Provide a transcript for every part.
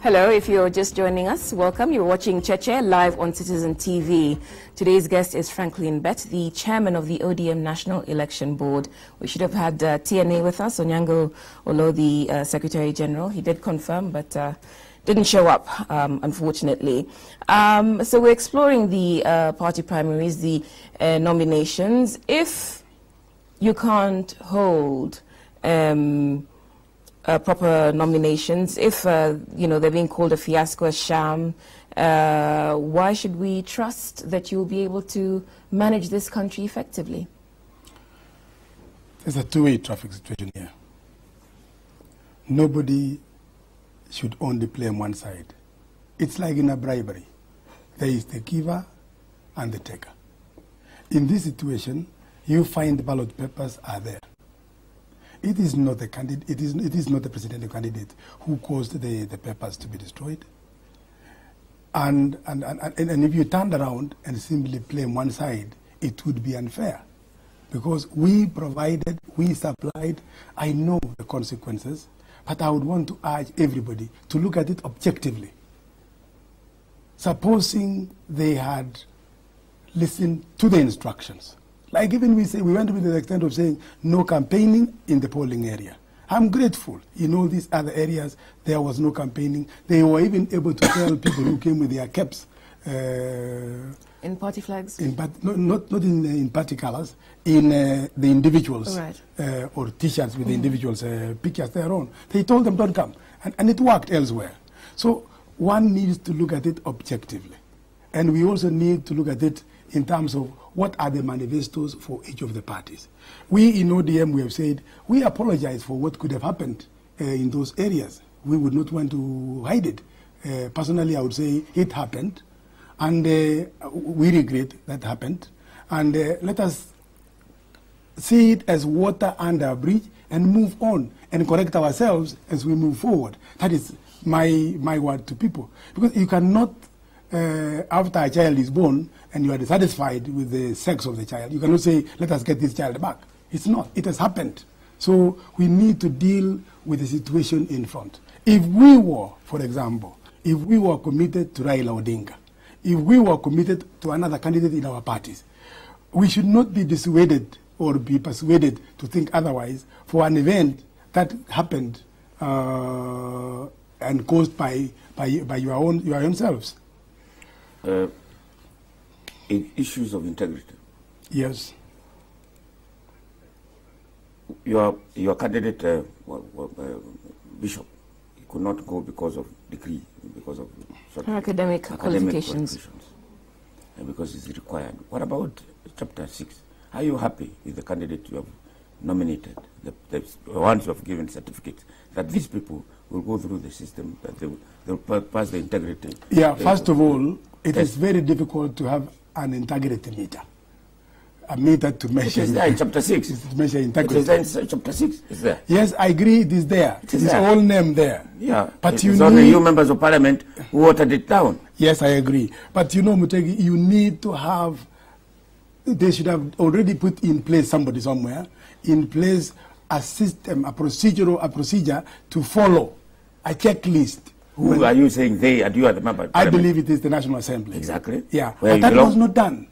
Hello, if you're just joining us, welcome. You're watching Cheche live on Citizen TV. Today's guest is Franklin Bett, the chairman of the ODM National Election Board. We should have had TNA with us, Onyango Olo, the Secretary General. He did confirm, but didn't show up, unfortunately. So we're exploring the party primaries, the nominations. If you can't hold proper nominations, if you know, they're being called a fiasco, a sham, why should we trust that you'll be able to manage this country effectively? There's a two-way traffic situation here. Nobody should only play on one side. It's like in a bribery. There is the giver and the taker. In this situation, you find the ballot papers are there. It is not the candidate. It is not the presidential candidate who caused the papers to be destroyed. And if you turned around and simply play one side, it would be unfair, because we provided, we supplied. I know the consequences, but I would want to urge everybody to look at it objectively. Supposing they had listened to the instructions. Like even we went to the extent of saying no campaigning in the polling area. I'm grateful. In all these other areas, there was no campaigning. They were even able to tell people who came with their caps. In party flags? Not in party colors, in the individuals, right. Or T-shirts with the individuals' pictures their own. They told them don't come. And it worked elsewhere. So one needs to look at it objectively. And we also need to look at it in terms of what are the manifestos for each of the parties. We in ODM, we have said, we apologize for what could have happened in those areas. We would not want to hide it. Personally, I would say it happened, and we regret that happened. And let us see it as water under a bridge and move on and correct ourselves as we move forward. That is my word to people. Because you cannot, after a child is born and you are dissatisfied with the sex of the child, you cannot say, let us get this child back. It's not. It has happened. So we need to deal with the situation in front. If we were, for example, if we were committed to Raila Odinga, if we were committed to another candidate in our parties, we should not be dissuaded or be persuaded to think otherwise for an event that happened and caused by your own selves. Issues of integrity. Yes. Your candidate, Bishop, he could not go because of decree, because of academic qualifications. And because it's required. What about Chapter 6? Are you happy with the candidate you have nominated, the ones you have given certificates, that these people will go through the system, that they will pass the integrity? Yeah, first of all, it is very difficult to have an integrity meter. A meter to measure. It is there in Chapter 6. To measure integrity. It is there in Chapter 6. It's there. Yes, I agree it is there. It is all named there. Yeah. But it's only you members of parliament who watered it down. Yes, I agree. But you know, Mutegi, you need to have, they should have already put in place somebody somewhere, in place a system, a procedure to follow, a checklist. Who are you saying they and you are the member? I believe it is the National Assembly. Exactly. Yeah, but that was not done.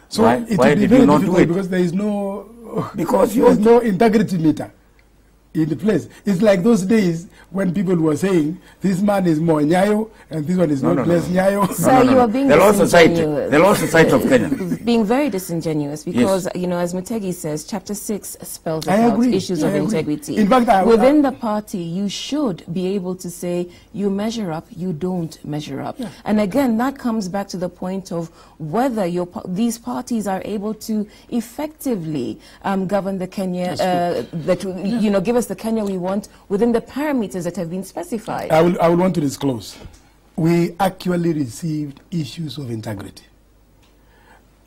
So why did you not do it? Because there is no, there's no integrity meter in the place. It's like those days when people were saying this man is more Nyayo and this one is not less Nyayo. So you are being disingenuous. The Law Society of Kenya. Being very disingenuous because, you know, as Mutegi says, Chapter 6 spells out issues of integrity. In fact, within the party, you should be able to say you measure up, you don't measure up. Yeah. And again, that comes back to the point of whether these parties are able to effectively govern the Kenya, you know, give us the Kenya we want within the parameters that have been specified. I will want to disclose. We actually received issues of integrity,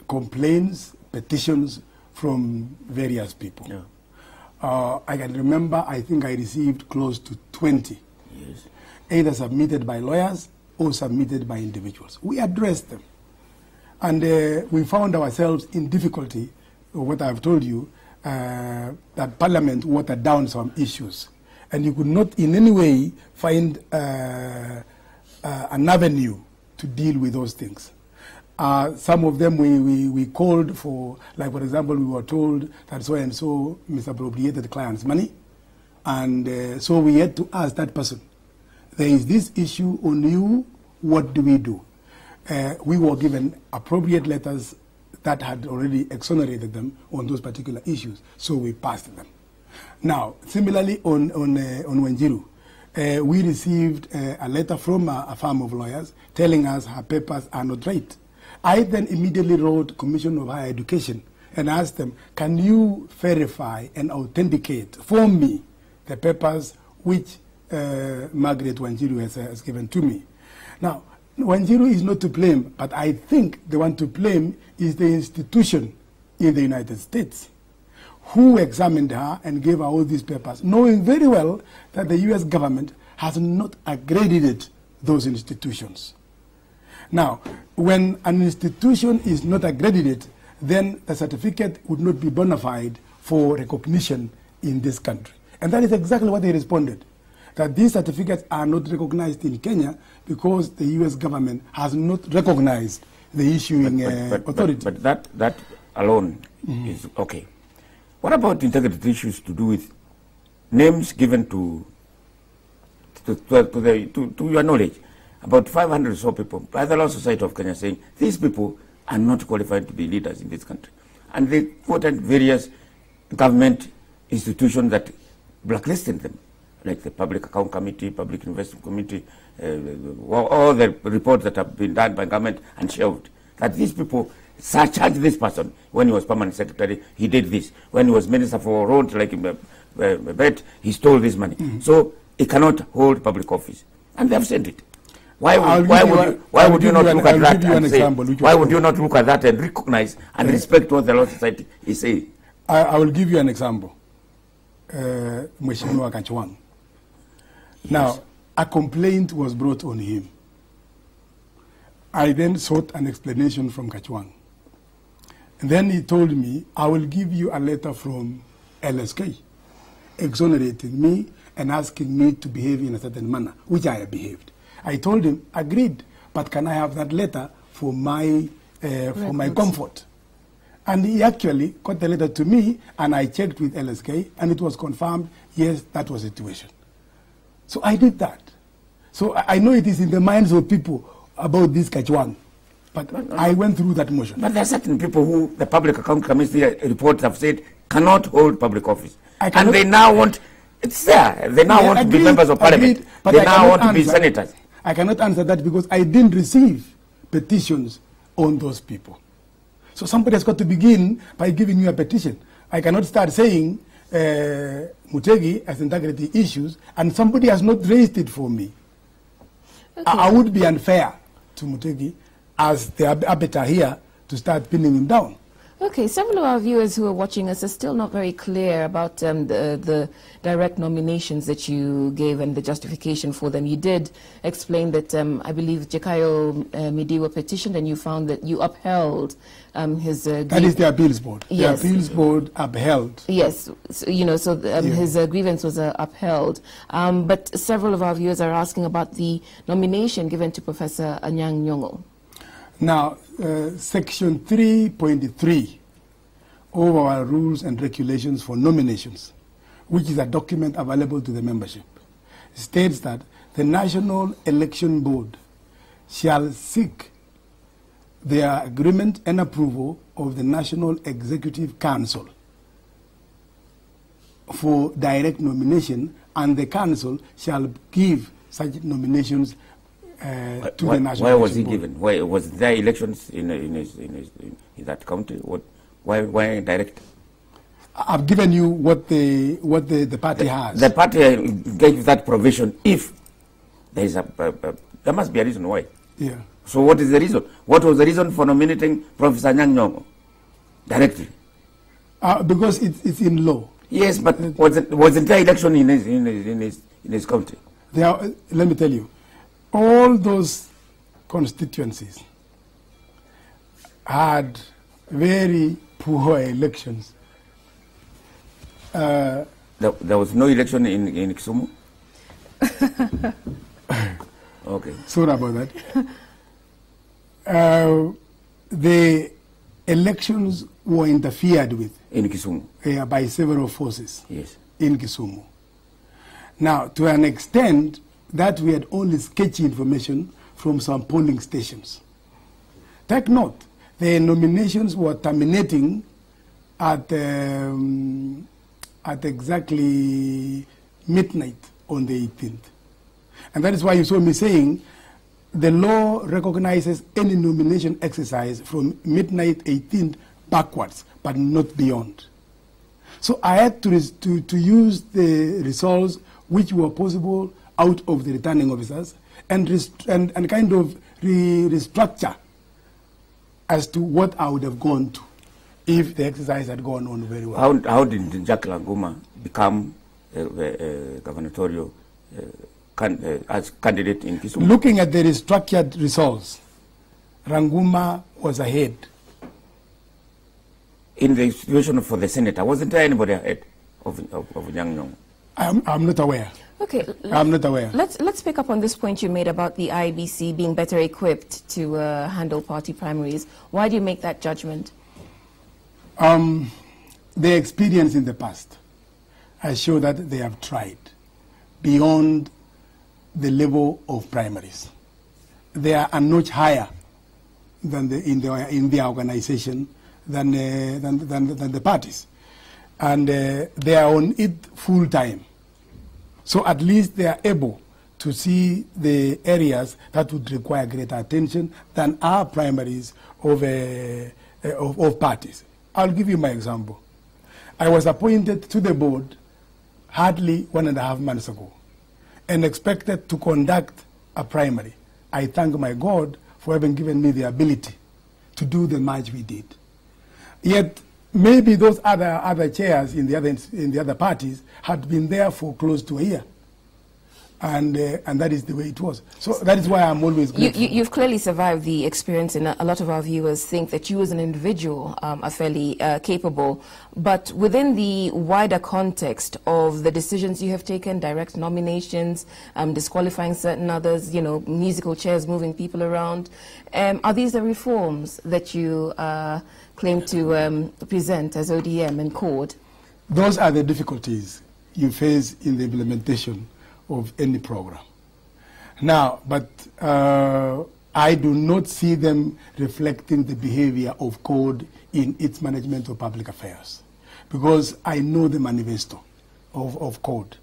complaints, petitions from various people. Yeah. I can remember, I think I received close to 20, yes, either submitted by lawyers or submitted by individuals. We addressed them. And we found ourselves in difficulty, what I've told you, that Parliament watered down some issues. and you could not in any way find an avenue to deal with those things. Some of them we called for, like for example, we were told that so and so misappropriated the client's money, and so we had to ask that person, there is this issue on you, what do we do? We were given appropriate letters that had already exonerated them on those particular issues, so we passed them. Now, similarly on Wanjiru, we received a letter from a firm of lawyers telling us her papers are not right. I then immediately wrote Commission of Higher Education and asked them, can you verify and authenticate for me the papers which Margaret Wanjiru has given to me? Now, Wanjiru is not to blame, but I think the one to blame is the institution in the United States who examined her and gave her all these papers, knowing very well that the US government has not accredited those institutions. Now, when an institution is not accredited, then the certificate would not be bona fide for recognition in this country. And that is exactly what they responded, that these certificates are not recognized in Kenya because the US government has not recognized the issuing authority. But that alone is okay. What about integrity issues to do with names given to your knowledge? About 500 or so people by the Law Society of Kenya saying these people are not qualified to be leaders in this country. And they quoted various government institutions that blacklisted them, like the Public Account Committee, Public Investment Committee, all the reports that have been done by government and shelved, that these people charged this person when he was permanent secretary, he did this. When he was minister for roads, like Bett, he stole this money. So he cannot hold public office. And they have said it. Why would you not look at that and say, why would you not look at that and recognize and respect what the Law Society is saying? I will give you an example. Mheshimiwa Kachwang. Yes. Now, a complaint was brought on him. I then sought an explanation from Kachwang. And then he told me, I will give you a letter from LSK exonerating me and asking me to behave in a certain manner, which I have behaved. I told him, agreed, but can I have that letter for my comfort? And he actually got the letter to me, and I checked with LSK, and it was confirmed, yes, that was the situation. So I did that. So I know it is in the minds of people about this Kachwang, but I went through that motion. But there are certain people who the Public Account Committee reports have said cannot hold public office. And they now want, it's there, they now want to be members of parliament. They now want to be senators. I cannot answer that because I didn't receive petitions on those people. So somebody has got to begin by giving you a petition. I cannot start saying Mutegi has integrity issues and somebody has not raised it for me. Okay. I would be unfair to Mutegi as the arbiter here to start pinning him down. Okay, several of our viewers who are watching us are still not very clear about the direct nominations that you gave and the justification for them. You did explain that I believe Jekayo Midiwa petitioned and you found that you upheld his... that is the appeals board. Yes. The appeals board upheld. Yes, so, you know, so his grievance was upheld. But several of our viewers are asking about the nomination given to Professor Anyang' Nyong'o. Now, Section 3.3 of our rules and regulations for nominations, which is a document available to the membership, states that the National Election Board shall seek their agreement and approval of the National Executive Council for direct nomination, and the council shall give such nominations to the National Why was he Board. given? Why was there elections in that county? Why direct? I've given you what the party has. The party gave that provision. If there is there must be a reason why. Yeah. So what is the reason? What was the reason for nominating Professor Anyang' Nyong'o directly? Because it's in law. Yes, but wasn't there election in his county? Let me tell you. All those constituencies had very poor elections. There was no election in Kisumu? Okay. Sorry about that. The elections were interfered with In Kisumu? by several forces Yes. in Kisumu. Now, to an extent, that we had only sketchy information from some polling stations. Take note, the nominations were terminating at exactly midnight on the 18th. And that is why you saw me saying the law recognizes any nomination exercise from midnight 18th backwards, but not beyond. So I had to use the results which were possible out of the returning officers and kind of restructure as to what I would have gone to if the exercise had gone on very well. How did Jack Languma become a gubernatorial as candidate in Kisumu? Looking at the restructured results, Ranguma was ahead. In the situation for the senator, wasn't there anybody ahead of Yang Nyong? I'm not aware. Okay, I'm not aware. Let's pick up on this point you made about the IBC being better equipped to handle party primaries. Why do you make that judgment? The experience in the past has shown that they have tried beyond the level of primaries. They are a notch higher than in the organization than the parties, and they are on it full time. So at least they are able to see the areas that would require greater attention than our primaries of parties. I'll give you my example. I was appointed to the board hardly 1.5 months ago and expected to conduct a primary. I thank my God for having given me the ability to do the much we did. Yet maybe those other chairs in the other parties had been there for close to a year. And that is the way it was. So that is why I'm always grateful. You've clearly survived the experience, and a lot of our viewers think that you as an individual are fairly capable. But within the wider context of the decisions you have taken, direct nominations, disqualifying certain others, musical chairs moving people around, are these the reforms that you claim to present as ODM and CORD? Those are the difficulties you face in the implementation of any program. Now, but I do not see them reflecting the behavior of CORD in its management of public affairs, because I know the manifesto of CORD,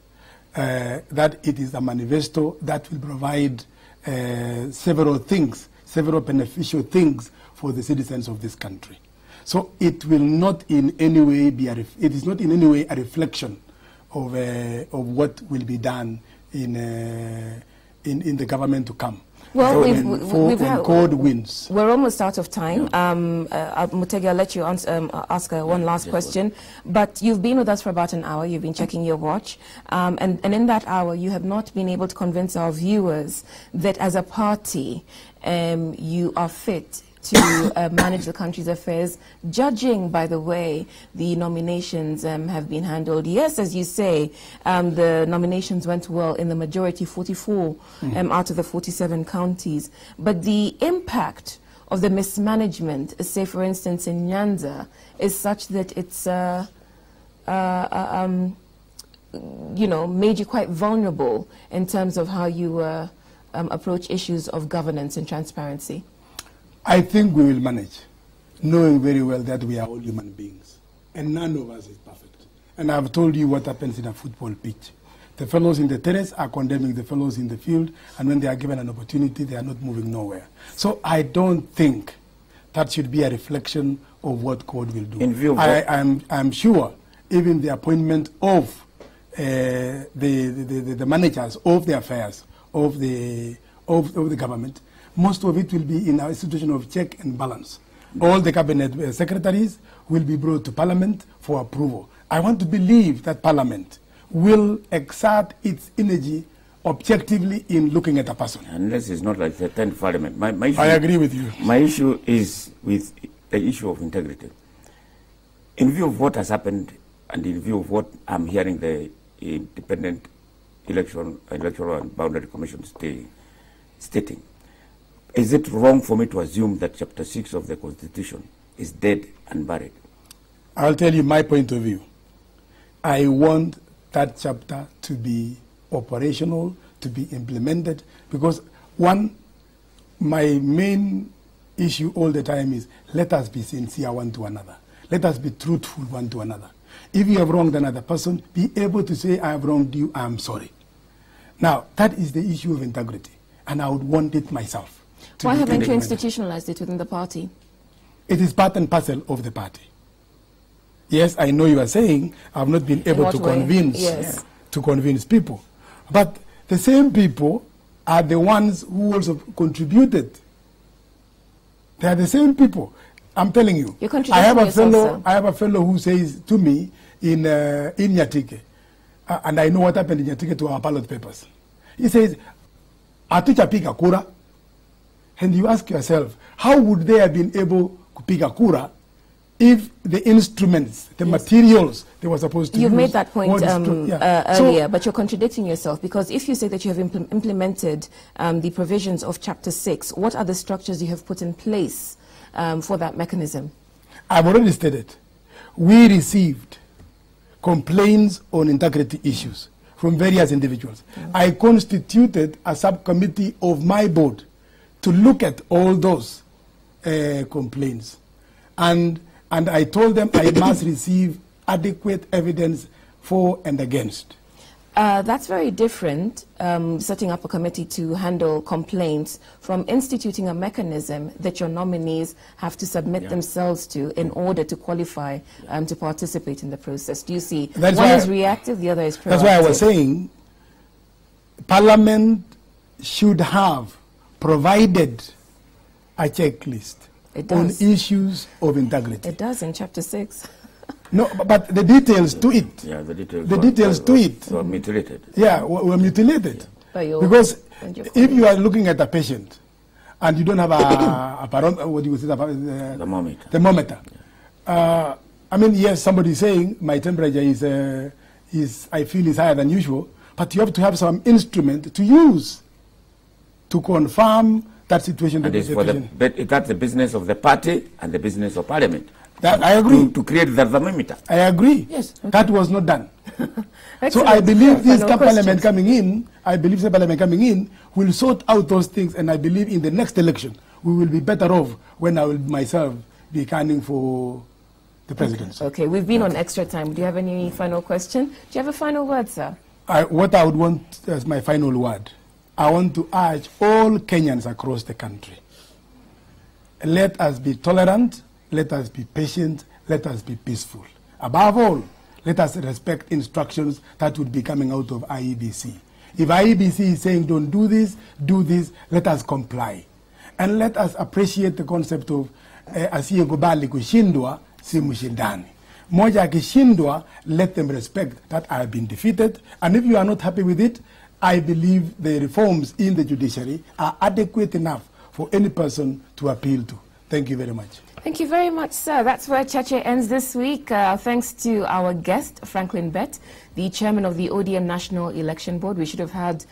that it is a manifesto that will provide several beneficial things for the citizens of this country. So it will not in any way be it is not in any way a reflection of what will be done in the government to come. Well, so we've CORD wins. We're almost out of time. Mutegi, I'll let you ask one last question. But you've been with us for about an hour. You've been checking your watch. And in that hour, you have not been able to convince our viewers that as a party, you are fit to manage the country's affairs, judging by the way the nominations have been handled. Yes, as you say, the nominations went well in the majority, 44 out of the 47 counties. But the impact of the mismanagement, say for instance in Nyanza, is such that it's made you quite vulnerable in terms of how you approach issues of governance and transparency. I think we will manage, knowing very well that we are all human beings, and none of us is perfect. And I've told you what happens in a football pitch. The fellows in the terrace are condemning the fellows in the field, and when they are given an opportunity, they are not moving nowhere. So I don't think that should be a reflection of what CORD will do. In view of I'm sure even the appointment of the managers of the affairs of the government, most of it will be in our institution of check and balance. All the cabinet secretaries will be brought to Parliament for approval. I want to believe that Parliament will exert its energy objectively in looking at a person. Unless it's not like the 10th Parliament. I agree with you. My issue is with the issue of integrity. In view of what has happened and in view of what I'm hearing the Independent Electoral and Boundary Commission stating, is it wrong for me to assume that Chapter 6 of the Constitution is dead and buried? I'll tell you my point of view. I want that chapter to be operational, to be implemented, because my main issue all the time is, let us be sincere one to another. Let us be truthful one to another. If you have wronged another person, be able to say, I have wronged you, I am sorry. Now, that is the issue of integrity, and I would want it myself. Why haven't you institutionalized it within the party? It is part and parcel of the party. Yes, I know you are saying I have not been able to convince people. But the same people are the ones who also contributed. They are the same people. I'm telling you. I have a fellow who says to me in Nyatike, and I know what happened in Nyatike to our ballot papers. He says, "Atucha piga kura," and you ask yourself, how would they have been able to piga kura if the instruments, the materials they were supposed to use... You've made that point earlier, but you're contradicting yourself, because if you say that you have implemented the provisions of Chapter 6, what are the structures you have put in place for that mechanism? I've already stated, we received complaints on integrity issues from various individuals. I constituted a subcommittee of my board to look at all those complaints. And I told them I must receive adequate evidence for and against. That's very different, setting up a committee to handle complaints, from instituting a mechanism that your nominees have to submit themselves to in order to qualify to participate in the process. Do you see? One is reactive, the other is proactive. That's why I was saying Parliament should have provided a checklist on issues of integrity. It does in Chapter 6. No, but the details to it. Yeah, the details were mutilated. Yeah, were mutilated. Yeah. Because if you are looking at a patient and you don't have what do you say, the thermometer. Yeah. I mean, yes, somebody is saying my temperature is I feel is higher than usual, but you have to have some instrument to use to confirm that situation. And that's the business of the party and the business of Parliament. I agree. To create the thermometer. I agree. Yes. Okay. That was not done. So I believe this Parliament coming in, will sort out those things, and I believe in the next election we will be better off when I will myself be canning for the presidency. Okay, we've been on extra time. Do you have any final question? Do you have a final word, sir? What I would want as my final word, I want to urge all Kenyans across the country. Let us be tolerant, let us be patient, let us be peaceful. Above all, let us respect instructions that would be coming out of IEBC. If IEBC is saying don't do this, let us comply. And let us appreciate the concept of asiyekubali kushindwa si mshindani. Moja akishindwa, let them respect that I have been defeated. And if you are not happy with it, I believe the reforms in the judiciary are adequate enough for any person to appeal to. Thank you very much. Thank you very much, sir. That's where Cheche ends this week. Thanks to our guest, Franklin Bett, the chairman of the ODM National Election Board. We should have had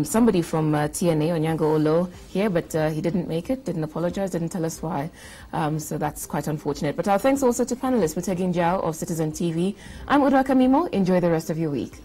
somebody from TNA, Onyango Olo, here, but he didn't make it, didn't apologize, didn't tell us why. So that's quite unfortunate. But our thanks also to panelists, Mutegin Jao of Citizen TV. I'm Udwa Kamimo. Enjoy the rest of your week.